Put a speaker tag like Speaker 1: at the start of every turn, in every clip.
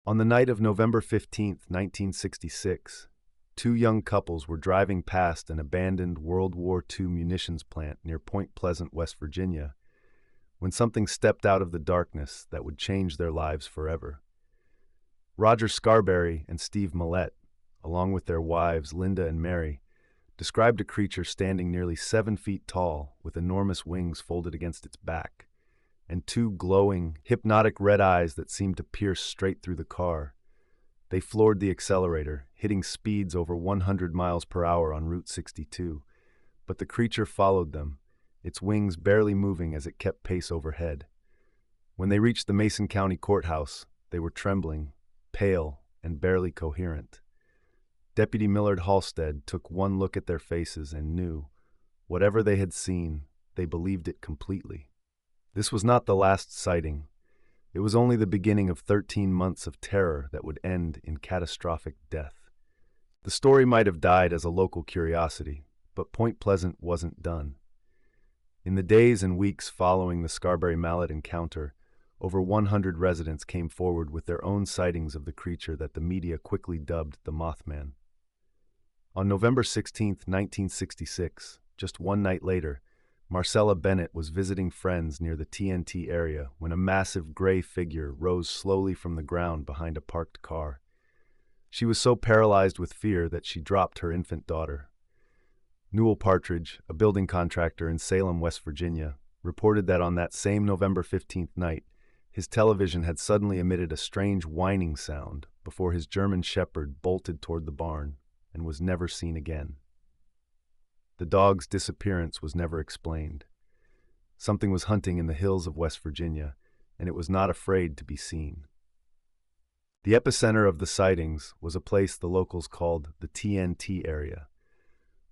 Speaker 1: On the night of November 15th, 1966, two young couples were driving past an abandoned World War II munitions plant near Point Pleasant, West Virginia, when something stepped out of the darkness that would change their lives forever. Roger Scarberry and Steve Mallette, along with their wives Linda and Mary, described a creature standing nearly 7 feet tall with enormous wings folded against its back, and two glowing, hypnotic red eyes that seemed to pierce straight through the car. They floored the accelerator, hitting speeds over 100 miles per hour on Route 62, but the creature followed them, its wings barely moving as it kept pace overhead. When they reached the Mason County Courthouse, they were trembling, pale, and barely coherent. Deputy Millard Halstead took one look at their faces and knew, whatever they had seen, they believed it completely. This was not the last sighting. It was only the beginning of 13 months of terror that would end in catastrophic death. The story might have died as a local curiosity, but Point Pleasant wasn't done. In the days and weeks following the Scarberry Mallette encounter, over 100 residents came forward with their own sightings of the creature that the media quickly dubbed the Mothman. On November 16th, 1966, just one night later, Marcella Bennett was visiting friends near the TNT area when a massive gray figure rose slowly from the ground behind a parked car. She was so paralyzed with fear that she dropped her infant daughter. Newell Partridge, a building contractor in Salem, West Virginia, reported that on that same November 15th night, his television had suddenly emitted a strange whining sound before his German Shepherd bolted toward the barn and was never seen again. The dog's disappearance was never explained. Something was hunting in the hills of West Virginia, and it was not afraid to be seen. The epicenter of the sightings was a place the locals called the TNT Area,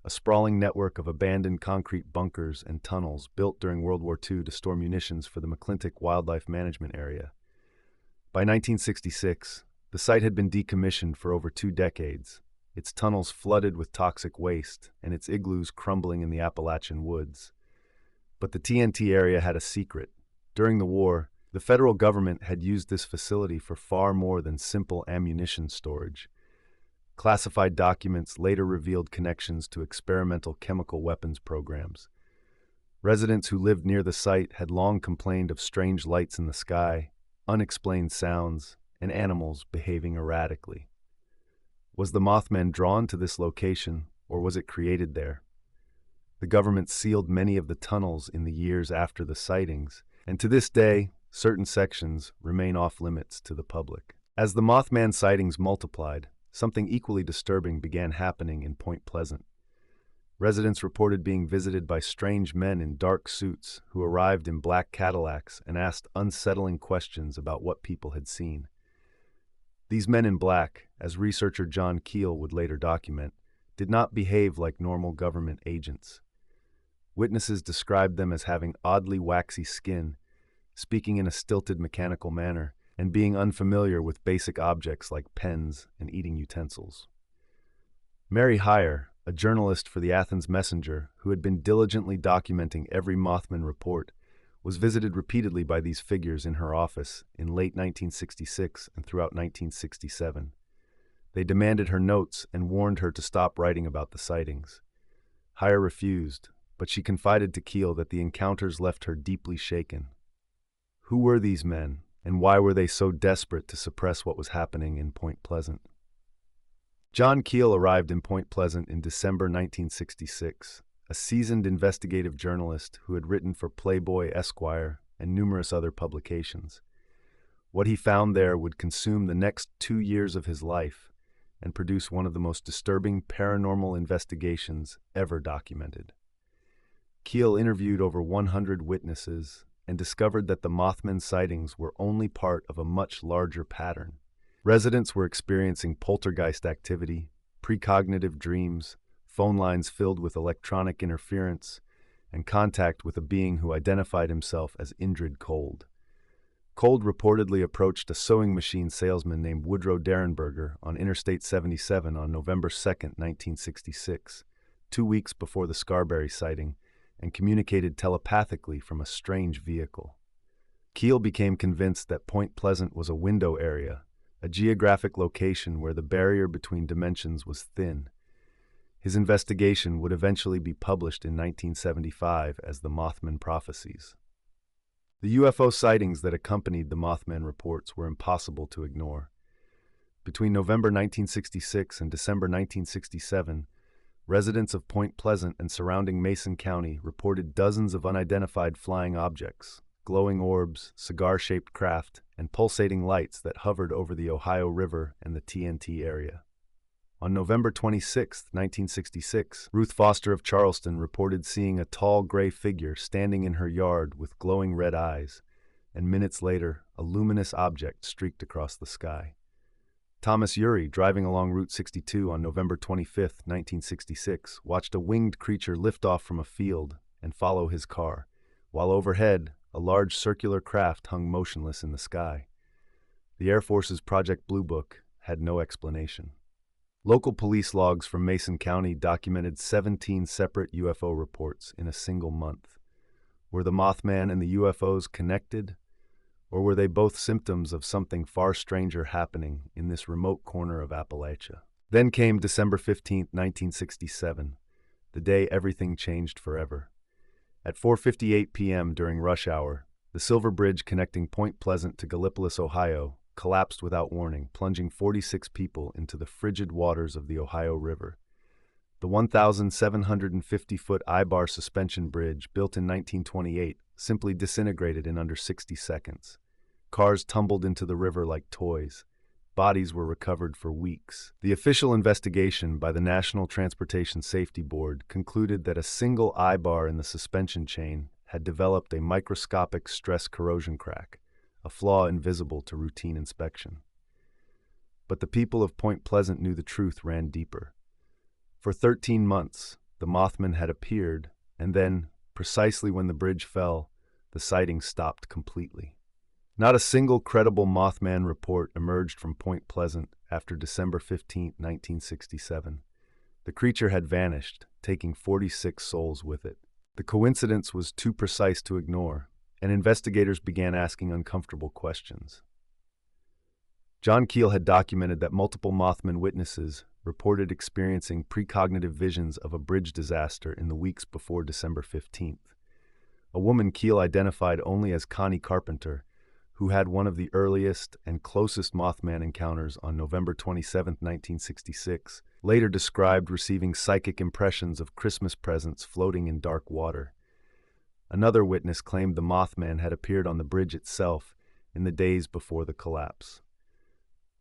Speaker 1: a sprawling network of abandoned concrete bunkers and tunnels built during World War II to store munitions for the McClintock Wildlife Management Area. By 1966, the site had been decommissioned for over 2 decades, its tunnels flooded with toxic waste and its igloos crumbling in the Appalachian woods. But the TNT area had a secret. During the war, the federal government had used this facility for far more than simple ammunition storage. Classified documents later revealed connections to experimental chemical weapons programs. Residents who lived near the site had long complained of strange lights in the sky, unexplained sounds, and animals behaving erratically. Was the Mothman drawn to this location, or was it created there? The government sealed many of the tunnels in the years after the sightings, and to this day, certain sections remain off-limits to the public. As the Mothman sightings multiplied, something equally disturbing began happening in Point Pleasant. Residents reported being visited by strange men in dark suits who arrived in black Cadillacs and asked unsettling questions about what people had seen. These men in black, as researcher John Keel would later document, did not behave like normal government agents. Witnesses described them as having oddly waxy skin, speaking in a stilted mechanical manner, and being unfamiliar with basic objects like pens and eating utensils. Mary Heyer, a journalist for the Athens Messenger who had been diligently documenting every Mothman report, was visited repeatedly by these figures in her office in late 1966 and throughout 1967. They demanded her notes and warned her to stop writing about the sightings. Heyer refused, but she confided to Keel that the encounters left her deeply shaken. Who were these men, and why were they so desperate to suppress what was happening in Point Pleasant? John Keel arrived in Point Pleasant in December 1966, a seasoned investigative journalist who had written for Playboy, Esquire, and numerous other publications. What he found there would consume the next 2 years of his life and produce one of the most disturbing paranormal investigations ever documented. Keel interviewed over 100 witnesses and discovered that the Mothman sightings were only part of a much larger pattern. Residents were experiencing poltergeist activity, precognitive dreams, phone lines filled with electronic interference, and contact with a being who identified himself as Indrid Cold. Cold reportedly approached a sewing machine salesman named Woodrow Derenberger on Interstate 77 on November 2, 1966, 2 weeks before the Scarberry sighting, and communicated telepathically from a strange vehicle. Keel became convinced that Point Pleasant was a window area, a geographic location where the barrier between dimensions was thin. His investigation would eventually be published in 1975 as the Mothman Prophecies. The UFO sightings that accompanied the Mothman reports were impossible to ignore. Between November 1966 and December 1967, residents of Point Pleasant and surrounding Mason County reported dozens of unidentified flying objects, glowing orbs, cigar-shaped craft, and pulsating lights that hovered over the Ohio River and the TNT area. On November 26, 1966, Ruth Foster of Charleston reported seeing a tall gray figure standing in her yard with glowing red eyes, and minutes later, a luminous object streaked across the sky. Thomas Urey, driving along Route 62 on November 25, 1966, watched a winged creature lift off from a field and follow his car, while overhead, a large circular craft hung motionless in the sky. The Air Force's Project Blue Book had no explanation. Local police logs from Mason County documented 17 separate UFO reports in a single month. Were the Mothman and the UFOs connected, or were they both symptoms of something far stranger happening in this remote corner of Appalachia? Then came December 15, 1967, the day everything changed forever. At 4:58 p.m. during rush hour, the Silver Bridge connecting Point Pleasant to Gallipolis, Ohio, collapsed without warning, plunging 46 people into the frigid waters of the Ohio River. The 1,750-foot I-bar suspension bridge, built in 1928, simply disintegrated in under 60 seconds. Cars tumbled into the river like toys. Bodies were recovered for weeks. The official investigation by the National Transportation Safety Board concluded that a single I-bar in the suspension chain had developed a microscopic stress corrosion crack, a flaw invisible to routine inspection. But the people of Point Pleasant knew the truth ran deeper. For 13 months, the Mothman had appeared, and then, precisely when the bridge fell, the sightings stopped completely. Not a single credible Mothman report emerged from Point Pleasant after December 15, 1967. The creature had vanished, taking 46 souls with it. The coincidence was too precise to ignore, and investigators began asking uncomfortable questions. John Keel had documented that multiple Mothman witnesses reported experiencing precognitive visions of a bridge disaster in the weeks before December 15th. A woman Keel identified only as Connie Carpenter, who had one of the earliest and closest Mothman encounters on November 27, 1966, later described receiving psychic impressions of Christmas presents floating in dark water. Another witness claimed the Mothman had appeared on the bridge itself in the days before the collapse.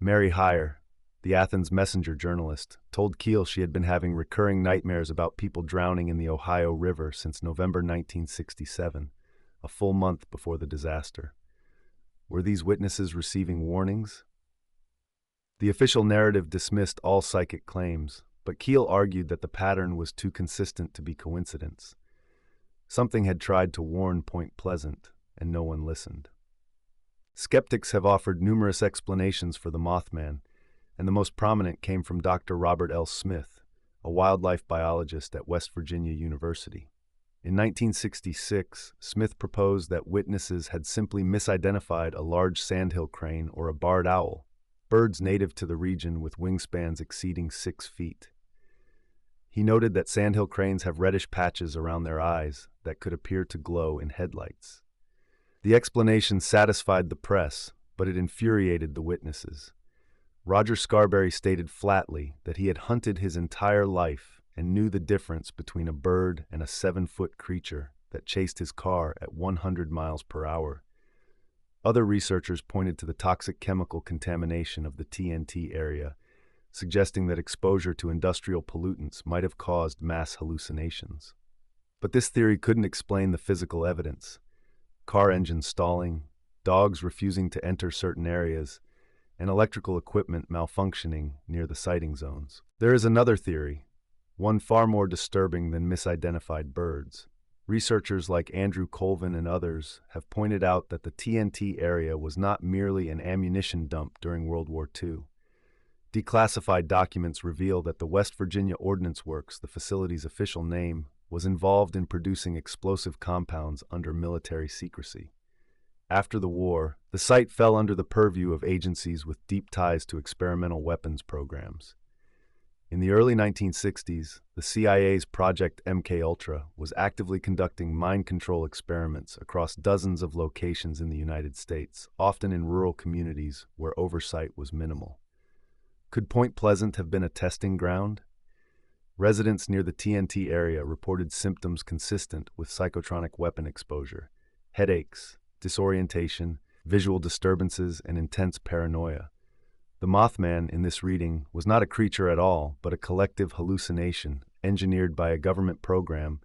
Speaker 1: Mary Heyer, the Athens Messenger journalist, told Keel she had been having recurring nightmares about people drowning in the Ohio River since November 1967, a full month before the disaster. Were these witnesses receiving warnings? The official narrative dismissed all psychic claims, but Keel argued that the pattern was too consistent to be coincidence. Something had tried to warn Point Pleasant, and no one listened. Skeptics have offered numerous explanations for the Mothman, and the most prominent came from Dr. Robert L. Smith, a wildlife biologist at West Virginia University. In 1966, Smith proposed that witnesses had simply misidentified a large sandhill crane or a barred owl, birds native to the region with wingspans exceeding 6 feet. He noted that sandhill cranes have reddish patches around their eyes that could appear to glow in headlights. The explanation satisfied the press, but it infuriated the witnesses. Roger Scarberry stated flatly that he had hunted his entire life and knew the difference between a bird and a 7-foot creature that chased his car at 100 miles per hour. Other researchers pointed to the toxic chemical contamination of the TNT area, suggesting that exposure to industrial pollutants might have caused mass hallucinations. But this theory couldn't explain the physical evidence. Car engines stalling, dogs refusing to enter certain areas, and electrical equipment malfunctioning near the sighting zones. There is another theory, one far more disturbing than misidentified birds. Researchers like Andrew Colvin and others have pointed out that the TNT area was not merely an ammunition dump during World War II. Declassified documents reveal that the West Virginia Ordnance Works, the facility's official name, was involved in producing explosive compounds under military secrecy. After the war, the site fell under the purview of agencies with deep ties to experimental weapons programs. In the early 1960s, the CIA's Project MKUltra was actively conducting mind control experiments across dozens of locations in the United States, often in rural communities where oversight was minimal. Could Point Pleasant have been a testing ground? Residents near the TNT area reported symptoms consistent with psychotronic weapon exposure: headaches, disorientation, visual disturbances, and intense paranoia. The Mothman in this reading was not a creature at all, but a collective hallucination engineered by a government program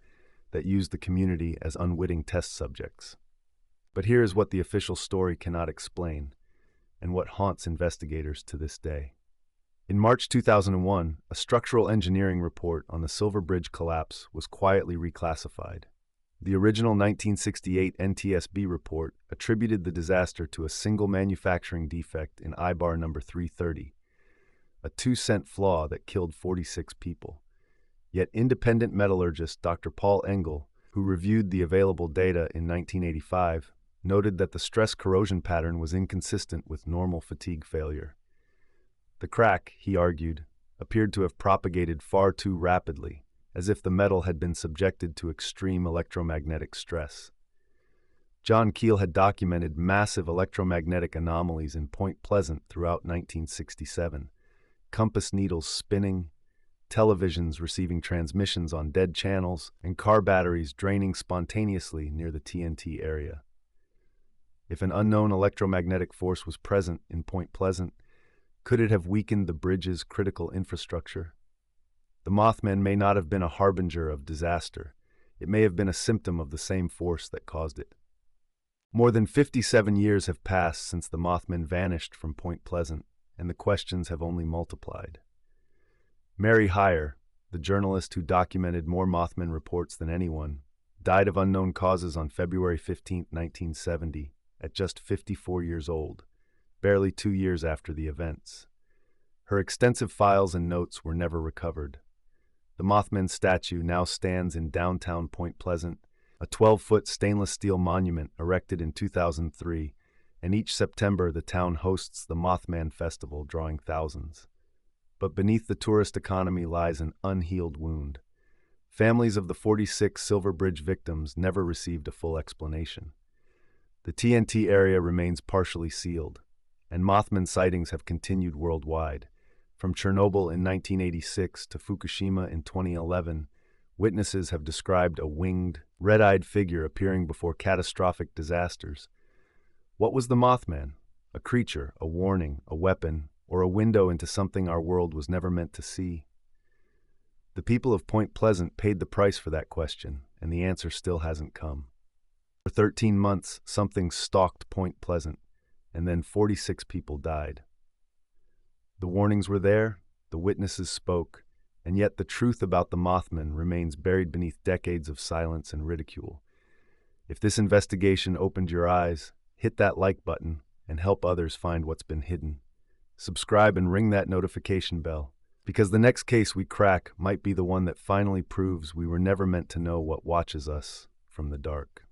Speaker 1: that used the community as unwitting test subjects. But here is what the official story cannot explain, and what haunts investigators to this day. In March 2001, a structural engineering report on the Silver Bridge collapse was quietly reclassified. The original 1968 NTSB report attributed the disaster to a single manufacturing defect in I-bar number 330, a 2-cent flaw that killed 46 people. Yet independent metallurgist Dr. Paul Engel, who reviewed the available data in 1985, noted that the stress corrosion pattern was inconsistent with normal fatigue failure. The crack, he argued, appeared to have propagated far too rapidly, as if the metal had been subjected to extreme electromagnetic stress. John Keel had documented massive electromagnetic anomalies in Point Pleasant throughout 1967, compass needles spinning, televisions receiving transmissions on dead channels, and car batteries draining spontaneously near the TNT area. If an unknown electromagnetic force was present in Point Pleasant, could it have weakened the bridge's critical infrastructure? The Mothman may not have been a harbinger of disaster. It may have been a symptom of the same force that caused it. More than 57 years have passed since the Mothman vanished from Point Pleasant, and the questions have only multiplied. Mary Hyre, the journalist who documented more Mothman reports than anyone, died of unknown causes on February 15, 1970, at just 54 years old, barely 2 years after the events. Her extensive files and notes were never recovered. The Mothman statue now stands in downtown Point Pleasant, a 12-foot stainless steel monument erected in 2003, and each September the town hosts the Mothman Festival, drawing thousands. But beneath the tourist economy lies an unhealed wound. Families of the 46 Silver Bridge victims never received a full explanation. The TNT area remains partially sealed, and Mothman sightings have continued worldwide. From Chernobyl in 1986 to Fukushima in 2011, witnesses have described a winged, red-eyed figure appearing before catastrophic disasters. What was the Mothman? A creature, a warning, a weapon, or a window into something our world was never meant to see? The people of Point Pleasant paid the price for that question, and the answer still hasn't come. For 13 months, something stalked Point Pleasant, and then 46 people died. The warnings were there, the witnesses spoke, and yet the truth about the Mothman remains buried beneath decades of silence and ridicule. If this investigation opened your eyes, hit that like button and help others find what's been hidden. Subscribe and ring that notification bell, because the next case we crack might be the one that finally proves we were never meant to know what watches us from the dark.